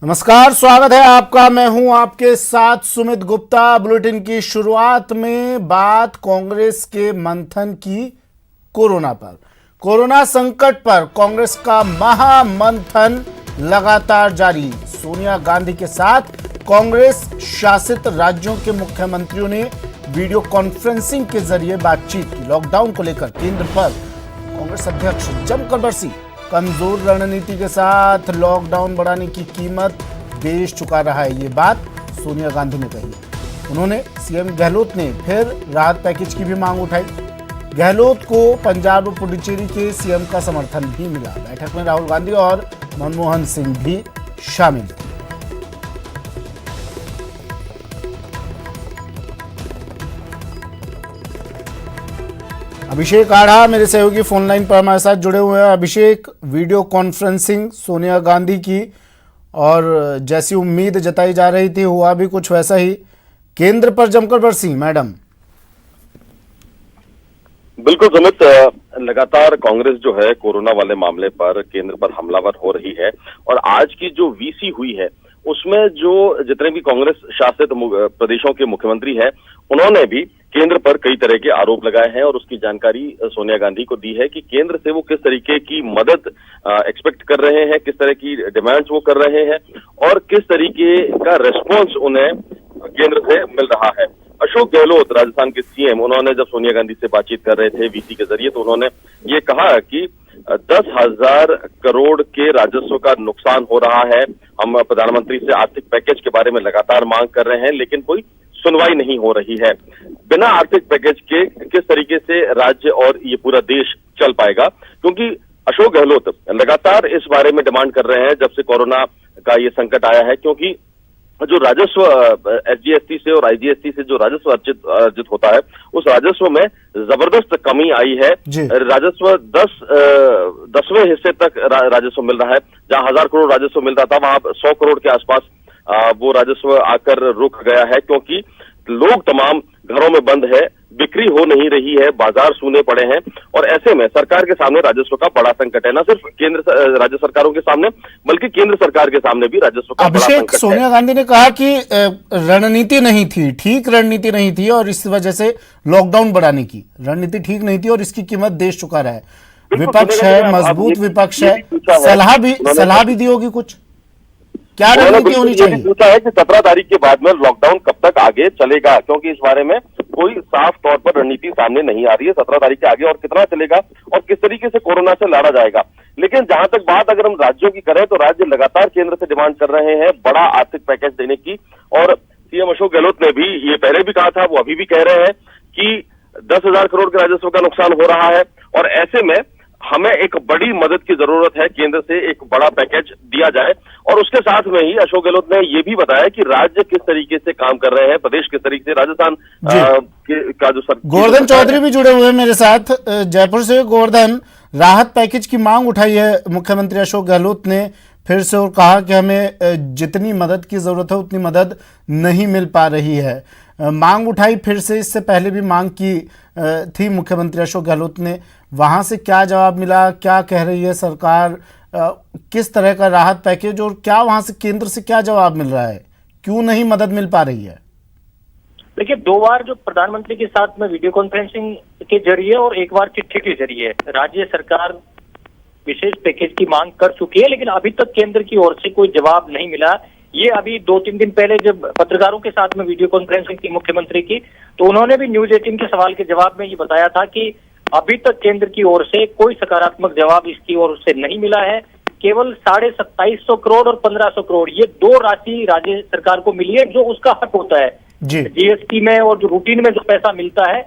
नमस्कार, स्वागत है आपका। मैं हूं आपके साथ सुमित गुप्ता। बुलेटिन की शुरुआत में बात कांग्रेस के मंथन की कोरोना पर। कोरोना संकट पर कांग्रेस का महामंथन लगातार जारी। सोनिया गांधी के साथ कांग्रेस शासित राज्यों के मुख्यमंत्रियों ने वीडियो कॉन्फ्रेंसिंग के जरिए बातचीत की। लॉकडाउन को लेकर केंद्र पर कांग्रेस अध्यक्ष जमकर बरसी। कमजोर रणनीति के साथ लॉकडाउन बढ़ाने की कीमत देश चुका रहा है, ये बात सोनिया गांधी ने कही। उन्होंने सीएम गहलोत ने फिर राहत पैकेज की भी मांग उठाई। गहलोत को पंजाब और पुडुचेरी के सीएम का समर्थन भी मिला। बैठक में राहुल गांधी और मनमोहन सिंह भी शामिल थे। अभिषेक आढ़ा मेरे सहयोगी फोनलाइन पर हमारे साथ जुड़े हुए हैं। अभिषेक, वीडियो कॉन्फ्रेंसिंग सोनिया गांधी की और जैसी उम्मीद जताई जा रही थी हुआ भी कुछ वैसा ही। केंद्र पर जमकर बरसी मैडम। बिल्कुल सुमित, लगातार कांग्रेस जो है कोरोना वाले मामले पर केंद्र पर हमलावर हो रही है और आज की जो वीसी हुई है उसमें जो जितने भी कांग्रेस शासित प्रदेशों के मुख्यमंत्री हैं उन्होंने भी केंद्र पर कई तरह के आरोप लगाए हैं और उसकी जानकारी सोनिया गांधी को दी है कि केंद्र से वो किस तरीके की मदद एक्सपेक्ट कर रहे हैं, किस तरह की डिमांड्स वो कर रहे हैं और किस तरीके का रिस्पॉन्स उन्हें केंद्र से मिल रहा है। अशोक गहलोत राजस्थान के सीएम, उन्होंने जब सोनिया गांधी से बातचीत कर रहे थे वीसी के जरिए तो उन्होंने ये कहा कि 10,000 करोड़ के राजस्व का नुकसान हो रहा है। हम प्रधानमंत्री से आर्थिक पैकेज के बारे में लगातार मांग कर रहे हैं लेकिन कोई सुनवाई नहीं हो रही है। बिना आर्थिक पैकेज के किस तरीके से राज्य और ये पूरा देश चल पाएगा, क्योंकि अशोक गहलोत लगातार इस बारे में डिमांड कर रहे हैं जब से कोरोना का ये संकट आया है, क्योंकि जो राजस्व एसजीएसटी से और आईजीएसटी से जो राजस्व अर्जित होता है उस राजस्व में जबरदस्त कमी आई है। राजस्व 10वें हिस्से तक राजस्व मिल रहा है। जहां 1000 करोड़ राजस्व मिल रहा था वहां 100 करोड़ के आसपास वो राजस्व आकर रुक गया है, क्योंकि लोग तमाम घरों में बंद है, बिक्री हो नहीं रही है, बाजार सूने पड़े हैं और ऐसे में सरकार के सामने राजस्व का बड़ा संकट है। न सिर्फ केंद्र राज्य सरकारों के सामने बल्कि केंद्र सरकार के सामने भी राजस्व का बड़ा संकट है। सोनिया गांधी ने कहा कि रणनीति नहीं थी, ठीक रणनीति नहीं थी और इस वजह से लॉकडाउन बढ़ाने की रणनीति ठीक नहीं थी और इसकी कीमत देश चुका रहा है। विपक्ष है, मजबूत विपक्ष है, सलाह भी दी होगी कुछ, क्या रणनीति होनी चाहिए? पूछा है कि 17 तारीख के बाद में लॉकडाउन कब तक आगे चलेगा, क्योंकि इस बारे में कोई साफ तौर पर रणनीति सामने नहीं आ रही है। 17 तारीख के आगे और कितना चलेगा और किस तरीके से कोरोना से लड़ा जाएगा। लेकिन जहां तक बात अगर हम राज्यों की करें तो राज्य लगातार केंद्र से डिमांड कर रहे हैं बड़ा आर्थिक पैकेज देने की और सीएम अशोक गहलोत ने भी ये पहले भी कहा था, वो अभी भी कह रहे हैं कि 10,000 करोड़ के राजस्व का नुकसान हो रहा है और ऐसे में हमें एक बड़ी मदद की जरूरत है, केंद्र से एक बड़ा पैकेज दिया जाए। और उसके साथ में ही अशोक गहलोत ने यह भी बताया कि राज्य किस तरीके से काम कर रहे हैं, प्रदेश किस तरीके से, राजस्थान का जो गोवर्धन चौधरी भी जुड़े हुए हैं मेरे साथ जयपुर से। गोवर्धन, राहत पैकेज की मांग उठाई है मुख्यमंत्री अशोक गहलोत ने फिर से और कहा कि हमें जितनी मदद की जरूरत है उतनी मदद नहीं मिल पा रही है। मांग उठाई फिर से, इससे पहले भी मांग की थी मुख्यमंत्री अशोक गहलोत ने। वहां से क्या जवाब मिला, क्या कह रही है सरकार, किस तरह का राहत पैकेज और क्या वहां से केंद्र से क्या जवाब मिल रहा है, क्यों नहीं मदद मिल पा रही है? देखिए, 2 बार जो प्रधानमंत्री के साथ में वीडियो कॉन्फ्रेंसिंग के जरिए और 1 बार चिट्ठी के जरिए राज्य सरकार विशेष पैकेज की मांग कर चुकी है, लेकिन अभी तक केंद्र की ओर से कोई जवाब नहीं मिला। ये अभी 2-3 दिन पहले जब पत्रकारों के साथ में वीडियो कॉन्फ्रेंसिंग की मुख्यमंत्री की तो उन्होंने भी न्यूज 18 के सवाल के जवाब में ये बताया था कि अभी तक केंद्र की ओर से कोई सकारात्मक जवाब इसकी ओर से नहीं मिला है। केवल 2750 करोड़ और 1500 करोड़ ये 2 राशि राज्य सरकार को मिली है जो उसका हक होता है जीएसटी में और जो रूटीन में जो पैसा मिलता है।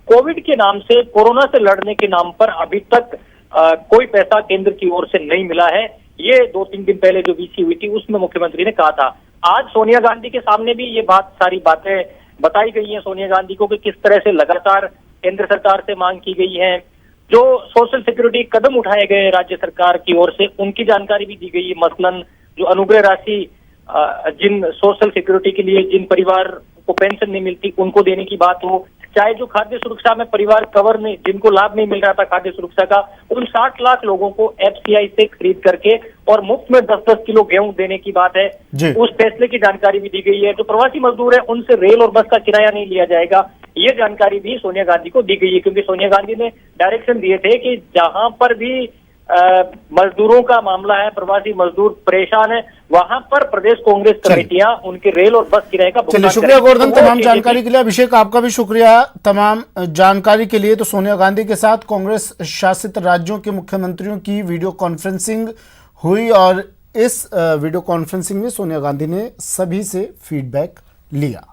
कोविड के नाम से, कोरोना से लड़ने के नाम पर अभी तक कोई पैसा केंद्र की ओर से नहीं मिला है। ये 2-3 दिन पहले जो वीसी हुई थी उसमें मुख्यमंत्री ने कहा था। आज सोनिया गांधी के सामने भी ये सारी बातें बताई गई हैं सोनिया गांधी को कि किस तरह से लगातार केंद्र सरकार से मांग की गई है। जो सोशल सिक्योरिटी कदम उठाए गए राज्य सरकार की ओर से उनकी जानकारी भी दी गई है। मसलन जो अनुग्रह राशि जिन सोशल सिक्योरिटी के लिए जिन परिवार को पेंशन नहीं मिलती उनको देने की बात हो, चाहे जो खाद्य सुरक्षा में परिवार कवर नहीं, जिनको लाभ नहीं मिल रहा था खाद्य सुरक्षा का, उन 60 लाख लोगों को एफसीआई से खरीद करके और मुफ्त में 10-10 किलो गेहूं देने की बात है, उस फैसले की जानकारी भी दी गई है। जो प्रवासी मजदूर है उनसे रेल और बस का किराया नहीं लिया जाएगा, ये जानकारी भी सोनिया गांधी को दी गई है, क्योंकि सोनिया गांधी ने डायरेक्शन दिए थे कि जहां पर भी मजदूरों का मामला है, प्रवासी मजदूर परेशान है, वहां पर प्रदेश कांग्रेस कमेटियां उनके रेल और बस किराए का चलिए, शुक्रिया गोवर्धन तमाम जानकारी के लिए। अभिषेक, आपका भी शुक्रिया तमाम जानकारी के लिए। तो सोनिया गांधी के साथ कांग्रेस शासित राज्यों के मुख्यमंत्रियों की वीडियो कॉन्फ्रेंसिंग हुई और इस वीडियो कॉन्फ्रेंसिंग में सोनिया गांधी ने सभी से फीडबैक लिया।